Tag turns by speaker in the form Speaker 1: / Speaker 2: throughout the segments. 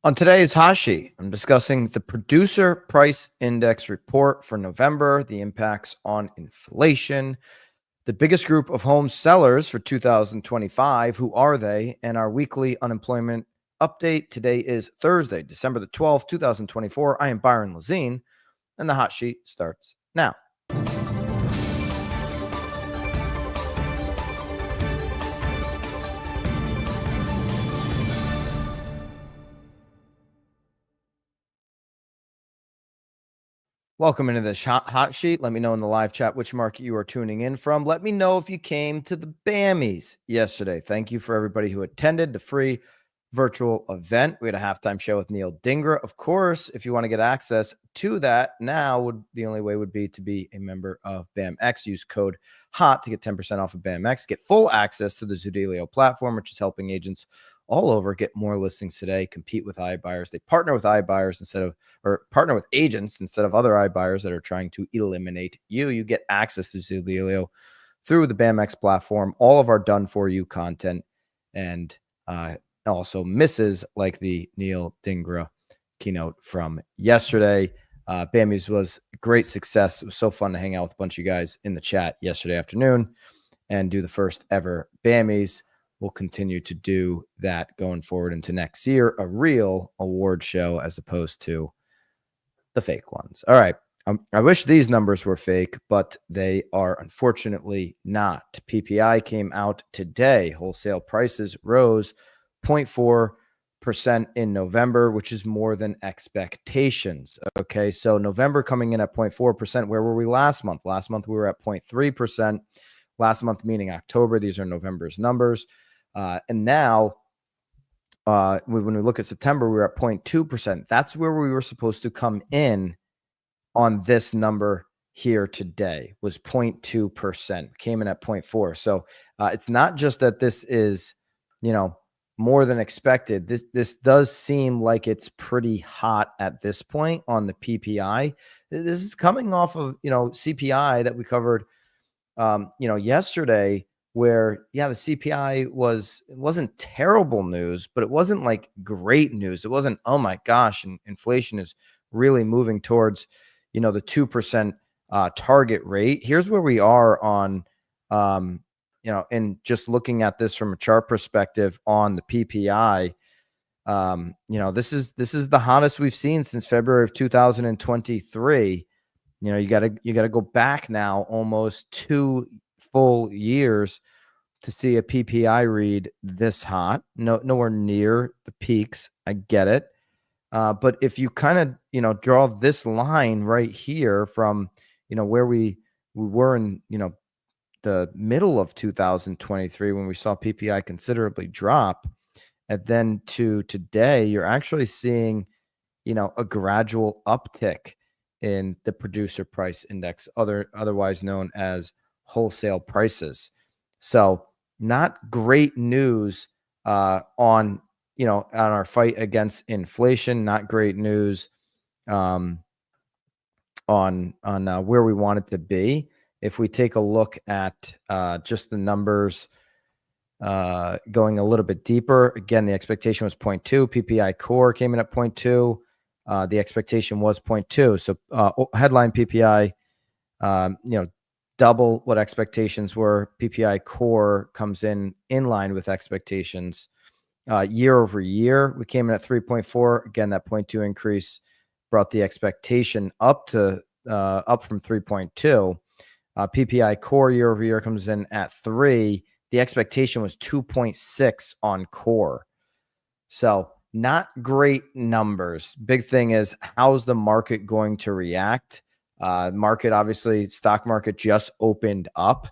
Speaker 1: On today's Hashi, I'm discussing the Producer Price Index report for November, the impacts on inflation, the biggest group of home sellers for 2025. Who are they? And our weekly unemployment update. Today is Thursday, December the 12th, 2024. I am Byron Lazine, and the hot sheet starts now. Welcome into this hot sheet. Let me know in the live chat which market you are tuning in from. Let me know if you came to the BAMIs yesterday. Thank you for everybody who attended the free virtual event. We had a halftime show with Neil Dingra. Of course, if you want to get access to that now, the only way would be to be a member of BAMX. Use code HOT to get 10% off of BAMX. Get full access to the Zudilio platform, which is helping agents all over get more listings today, compete with iBuyers. They partner with iBuyers partner with agents instead of other iBuyers that are trying to eliminate you. You get access to Zudilio through the BAMX platform, all of our done for you content, and also misses like the Neil Dingra keynote from yesterday. BAMIs was a great success. It was so fun to hang out with a bunch of you guys in the chat yesterday afternoon and do the first ever BAMIs. We'll continue to do that going forward into next year, a real award show as opposed to the fake ones. All right. I wish these numbers were fake, but they are unfortunately not. PPI came out today. Wholesale prices rose 0.4% in November, which is more than expectations. Okay. So November coming in at 0.4%. Where were we last month? Last month, we were at 0.3%. Last month, meaning October. These are November's numbers. And now, when we look at September, we were at 0.2%. That's where we were supposed to come in on this number here today, was 0.2%. Came in at 0.4. So it's not just that this is, more than expected. This does seem like it's pretty hot at this point on the PPI. This is coming off of, CPI that we covered, yesterday, where, the CPI wasn't terrible news, but it wasn't like great news. It wasn't, oh my gosh, and inflation is really moving towards, the 2% target rate. Here's where we are on, and just looking at this from a chart perspective on the PPI, this is the hottest we've seen since February of 2023. You got to go back now almost 2 full years to see a PPI read this hot. Nowhere near the peaks. I get it. But if you kind of, draw this line right here from, where we were in, the middle of 2023 when we saw PPI considerably drop, and then to today, you're actually seeing, a gradual uptick in the producer price index, otherwise known as wholesale prices. So not great news on our fight against inflation. Not great news on where we want it to be. If we take a look at just the numbers, going a little bit deeper, again, the expectation was 0.2. PPI core came in at 0.2. The expectation was 0.2. So headline PPI, double what expectations were. PPI core comes in line with expectations. Year over year, we came in at 3.4. Again, that 0.2 increase brought the expectation up from 3.2. PPI core year over year comes in at 3. The expectation was 2.6 on core. So not great numbers. Big thing is, how's the market going to react? Market, obviously, stock market just opened up,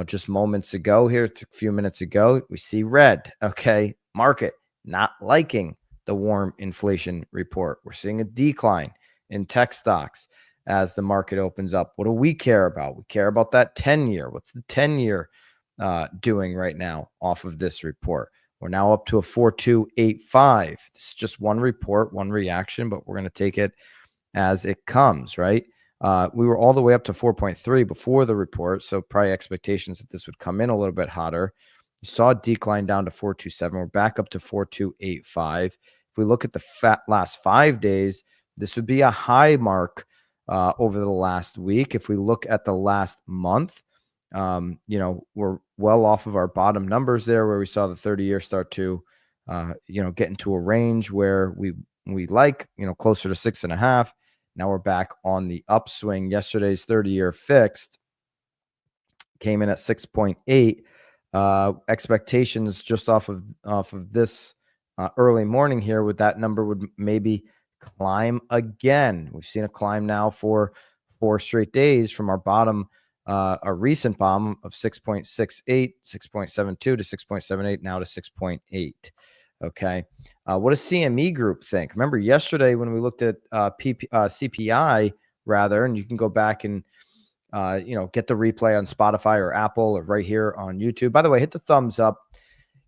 Speaker 1: just moments ago here, a few minutes ago, we see red. Okay. Market not liking the warm inflation report. We're seeing a decline in tech stocks as the market opens up. What do we care about? We care about that 10-year. What's the 10-year doing right now off of this report? We're now up to a 4.285. This is just one report, one reaction, but we're going to take it as it comes, right? We were all the way up to 4.3 before the report, so probably expectations that this would come in a little bit hotter. You saw a decline down to 4.27. We're back up to 4.285. If we look at the last 5 days, this would be a high mark over the last week. If we look at the last month, we're well off of our bottom numbers there, where we saw the 30-year start to, get into a range where we like, closer to 6.5. Now we're back on the upswing. Yesterday's 30-year fixed came in at 6.8. Expectations just off of this early morning here, with that number would maybe climb again. We've seen a climb now for 4 straight days from our bottom, a recent bottom of 6.68, 6.72 to 6.78, now to 6.8. Okay. What does CME Group think? Remember yesterday when we looked at CPI rather, and you can go back and get the replay on Spotify or Apple or right here on YouTube. By the way, hit the thumbs up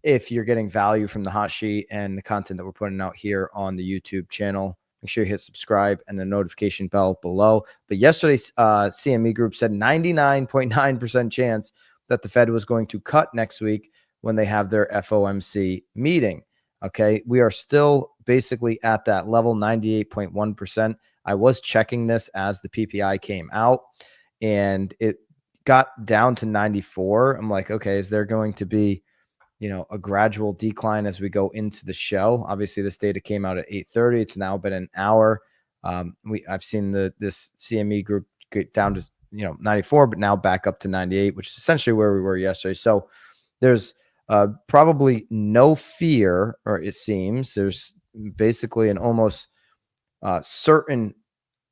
Speaker 1: if you're getting value from the hot sheet and the content that we're putting out here on the YouTube channel. Make sure you hit subscribe and the notification bell below. But yesterday's CME Group said 99.9% chance that the Fed was going to cut next week when they have their FOMC meeting. Okay, we are still basically at that level, 98.1%. I was checking this as the PPI came out, and it got down to 94. I'm like, okay, is there going to be, a gradual decline as we go into the show? Obviously, this data came out at 8:30. It's now been an hour. I've seen this CME Group get down to 94, but now back up to 98, which is essentially where we were yesterday. So there's probably no fear, or it seems there's basically an almost certain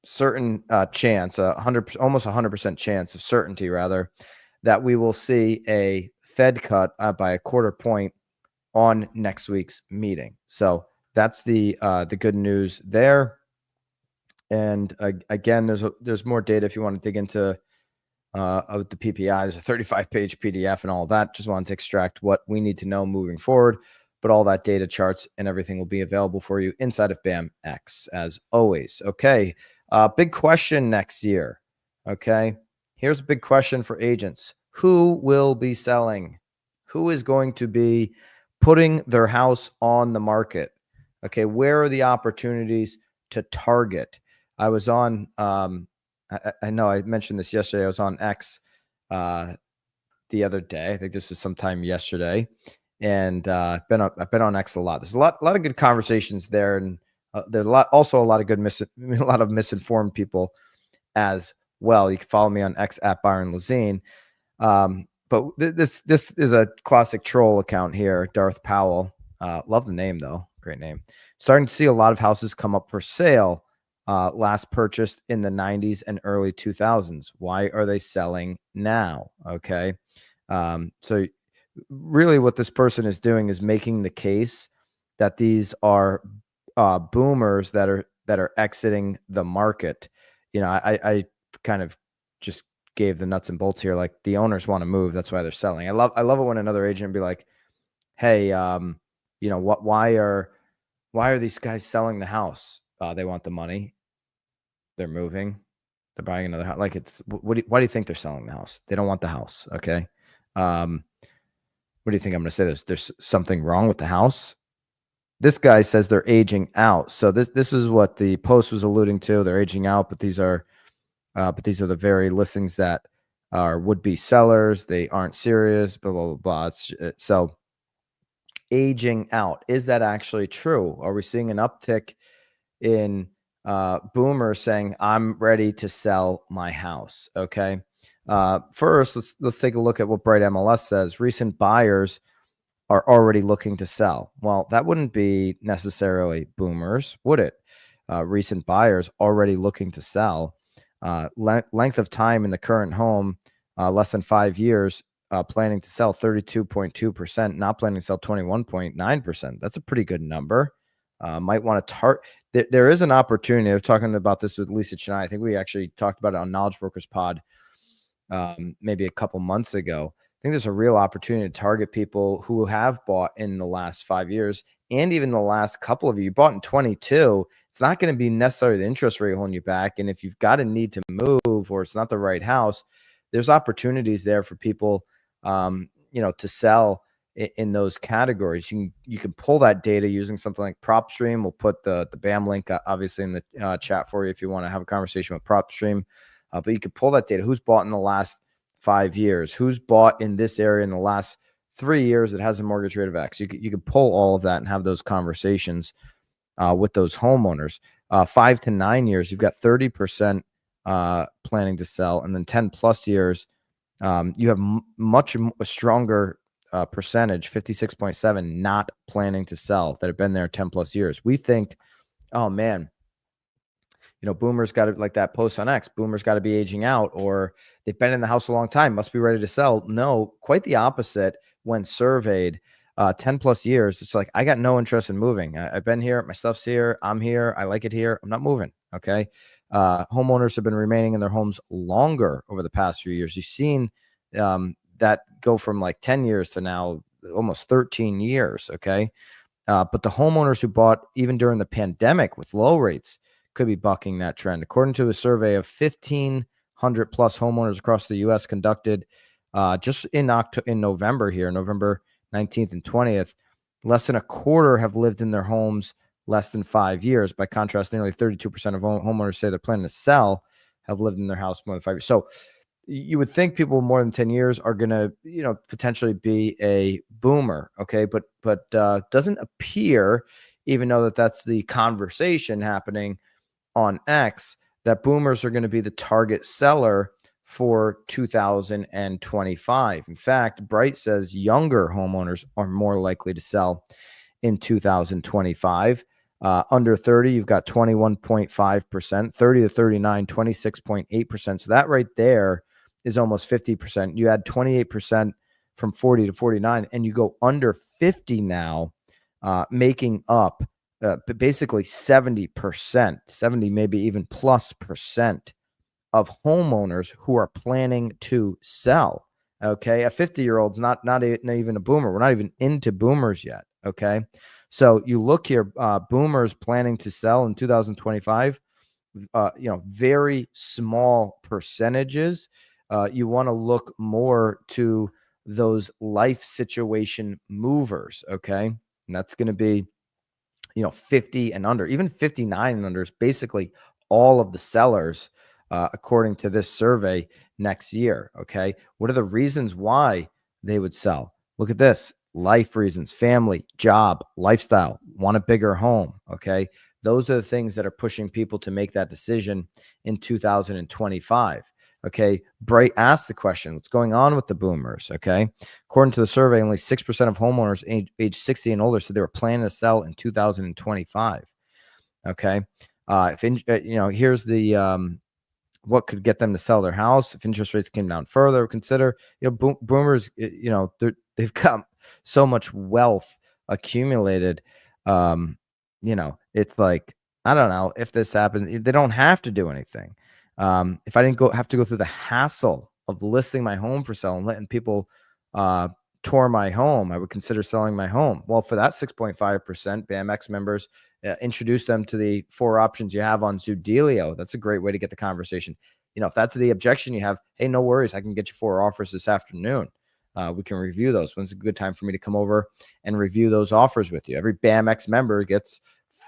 Speaker 1: chance, 100%, almost 100% chance of certainty rather, that we will see a Fed cut by a quarter point on next week's meeting. So that's the good news there. And again, there's more data if you want to dig into of the PPI. There's a 35-page PDF and all of that. Just wanted to extract what we need to know moving forward. But all that data, charts, and everything will be available for you inside of BAMX as always. Okay. Big question next year. Okay. Here's a big question for agents. Who will be selling? Who is going to be putting their house on the market? Okay. Where are the opportunities to target? I was on, I know I mentioned this yesterday. I was on X the other day. I think this was sometime yesterday. And I've been on X a lot. There's a lot of good conversations there, and there's a lot of good a lot of misinformed people as well. You can follow me on X at Byron Lazine. But this is a classic troll account here, Darth Powell. Love the name though, great name. Starting to see a lot of houses come up for sale. Last purchased in the 90s and early 2000s. Why are they selling now? Okay, so really what this person is doing is making the case that these are boomers that are exiting the market. I kind of just gave the nuts and bolts here. Like, the owners want to move, that's why they're selling. I love it when another agent be like, hey, why are these guys selling the house? They want the money, they're moving, they're buying another house. Like, it's why do you think they're selling the house? They don't want the house. Okay. What do you think I'm going to say? There's something wrong with the house. This guy says they're aging out. So this is what the post was alluding to. They're aging out, but these are the very listings that are would-be sellers. They aren't serious. Blah blah blah blah. So aging out, is that actually true? Are we seeing an uptick in boomers saying, I'm ready to sell my house? Okay. First, let's take a look at what Bright MLS says. Recent buyers are already looking to sell. Well, that wouldn't be necessarily boomers, would it? Recent buyers already looking to sell. Length of time in the current home, less than 5 years. Planning to sell 32.2%, not planning to sell 21.9%. That's a pretty good number. Might want to target. There is an opportunity. I was talking about this with Lisa Chennai. I think we actually talked about it on Knowledge Brokers Pod maybe a couple months ago. I think there's a real opportunity to target people who have bought in the last 5 years, and even the last couple of you bought in 22. It's not going to be necessarily the interest rate holding you back. And if you've got a need to move, or it's not the right house, there's opportunities there for people, to sell in those categories. You can pull that data using something like PropStream. We'll put the BAM link obviously in the chat for you if you want to have a conversation with PropStream. But you can pull that data. Who's bought in the last 5 years? Who's bought in this area in the last 3 years that has a mortgage rate of X? You can pull all of that and have those conversations with those homeowners. 5 to 9 years, you've got 30% planning to sell, and then 10 plus years, you have much a stronger percentage, 56.7, not planning to sell, that have been there 10 plus years. We think, oh man, boomers got to, like that post on X, boomers got to be aging out, or they've been in the house a long time, must be ready to sell. No, quite the opposite. When surveyed, 10 plus years, it's like, I got no interest in moving. I've been here, my stuff's here, I'm here, I like it here, I'm not moving. Okay. Homeowners have been remaining in their homes longer over the past few years. You've seen that go from like 10 years to now almost 13 years. Okay. But the homeowners who bought even during the pandemic with low rates could be bucking that trend. According to a survey of 1,500 plus homeowners across the U.S. conducted just in November here, November 19th and 20th, less than a quarter have lived in their homes less than 5 years. By contrast, nearly 32% of homeowners say they're planning to sell have lived in their house more than 5 years. So you would think people with more than 10 years are going to, potentially be a boomer. Okay. But doesn't appear, even though that's the conversation happening on X, that boomers are going to be the target seller for 2025. In fact, Bright says younger homeowners are more likely to sell in 2025. Under 30, you've got 21.5%, 30 to 39, 26.8%. So that right there is almost 50%. You add 28% from 40 to 49, and you go under 50 now, making up basically 70%, 70, maybe even plus percent of homeowners who are planning to sell. Okay. A 50-year-old's not even a boomer. We're not even into boomers yet. Okay. So you look here, boomers planning to sell in 2025, very small percentages. You want to look more to those life situation movers. Okay. And that's going to be, 50 and under, even 59 and under is basically all of the sellers, according to this survey next year. Okay. What are the reasons why they would sell? Look at this: life reasons, family, job, lifestyle, want a bigger home. Okay. Those are the things that are pushing people to make that decision in 2025. Okay. Bright asked the question, what's going on with the boomers? Okay. According to the survey, only 6% of homeowners age 60 and older said they were planning to sell in 2025. Okay. Here's the, what could get them to sell their house if interest rates came down further. Consider, boomers, they've got so much wealth accumulated. It's like, I don't know if this happens, they don't have to do anything. If I didn't have to go through the hassle of listing my home for sale and letting people tour my home, I would consider selling my home. Well, for that 6.5%, BAMX members, introduce them to the 4 options you have on Zoodealio. That's a great way to get the conversation. If that's the objection you have, hey, no worries, I can get you 4 offers this afternoon. We can review those. When's a good time for me to come over and review those offers with you? Every BAMX member gets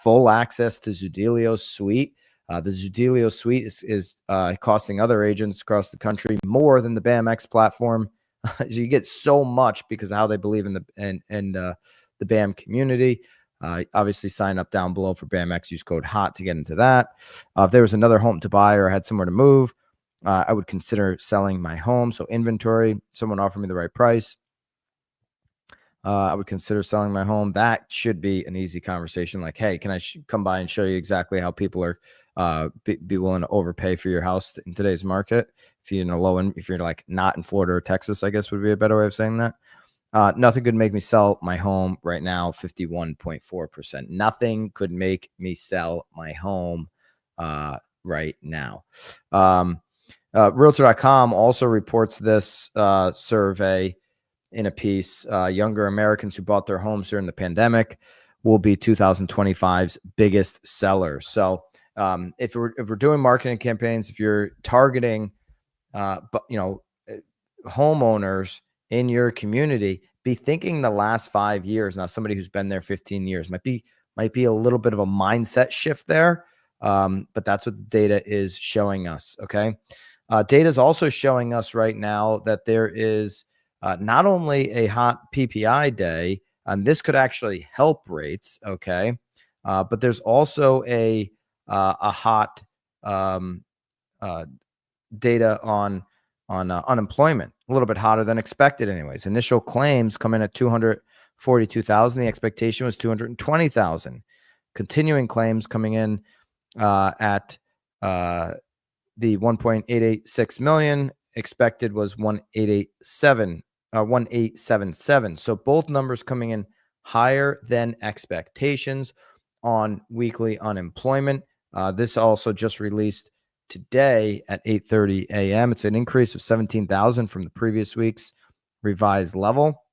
Speaker 1: full access to Zoodealio's suite. The Zoodealio suite is costing other agents across the country more than the BAMX platform. So you get so much because of how they believe in the BAM community. Obviously, sign up down below for BAMX. Use code HOT to get into that. If there was another home to buy or I had somewhere to move, I would consider selling my home. So inventory, someone offered me the right price, I would consider selling my home. That should be an easy conversation. Like, hey, can I come by and show you exactly how people are be willing to overpay for your house in today's market? If you're in a low end, if you're like not in Florida or Texas, I guess would be a better way of saying that. Nothing could make me sell my home right now. 51.4%. Nothing could make me sell my home right now. Realtor.com also reports this survey in a piece. Younger Americans who bought their homes during the pandemic will be 2025's biggest sellers. So if we're doing marketing campaigns, if you're targeting homeowners in your community, be thinking the last 5 years. Now, somebody who's been there 15 years might be a little bit of a mindset shift there, but that's what the data is showing us. Okay, data is also showing us right now that there is not only a hot PPI day, and this could actually help rates. Okay, but there's also a hot data on unemployment, a little bit hotter than expected anyways. Initial claims come in at 242,000. The expectation was 220,000. Continuing claims coming in at the 1.886 million. Expected was 1877. So both numbers coming in higher than expectations on weekly unemployment. This also just released today at 8:30 a.m. It's an increase of 17,000 from the previous week's revised level.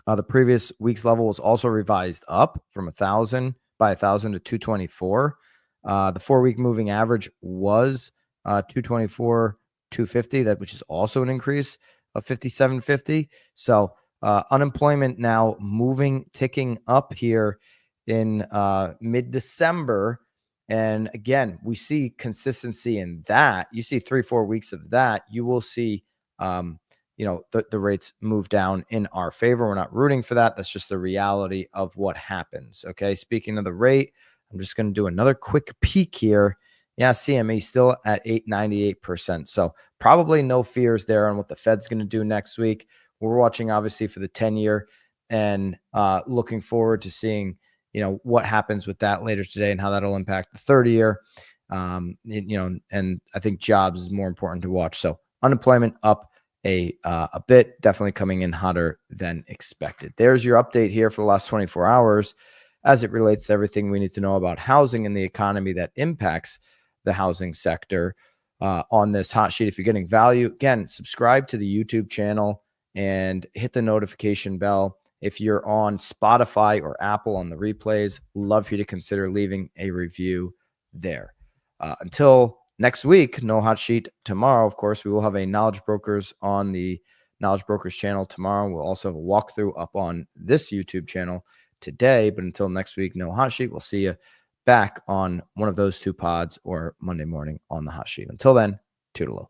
Speaker 1: The previous week's level was also revised up from 1,000 to 224. The 4-week moving average was 224, 250, which is also an increase of 57.50. So unemployment now ticking up here in mid-December. And again, we see consistency in that. You see 3-4 weeks of that, you will see the rates move down in our favor. We're not rooting for that. That's just the reality of what happens. Okay. Speaking of the rate, I'm just going to do another quick peek here. Yeah, CME still at 8.98%. So probably no fears there on what the Fed's going to do next week. We're watching obviously for the 10-year and looking forward to seeing, what happens with that later today and how that'll impact the 30-year. And I think jobs is more important to watch. So unemployment up a bit, definitely coming in hotter than expected. There's your update here for the last 24 hours as it relates to everything we need to know about housing and the economy that impacts the housing sector on this hot sheet. If you're getting value, again, subscribe to the YouTube channel and hit the notification bell. If you're on Spotify or Apple on the replays, love for you to consider leaving a review there. Until next week, no hot sheet tomorrow. Of course, we will have a Knowledge Brokers on the Knowledge Brokers channel tomorrow. We'll also have a walkthrough up on this YouTube channel today. But until next week, no hot sheet. We'll see you back on one of those two pods or Monday morning on the hot sheet. Until then, toodaloo.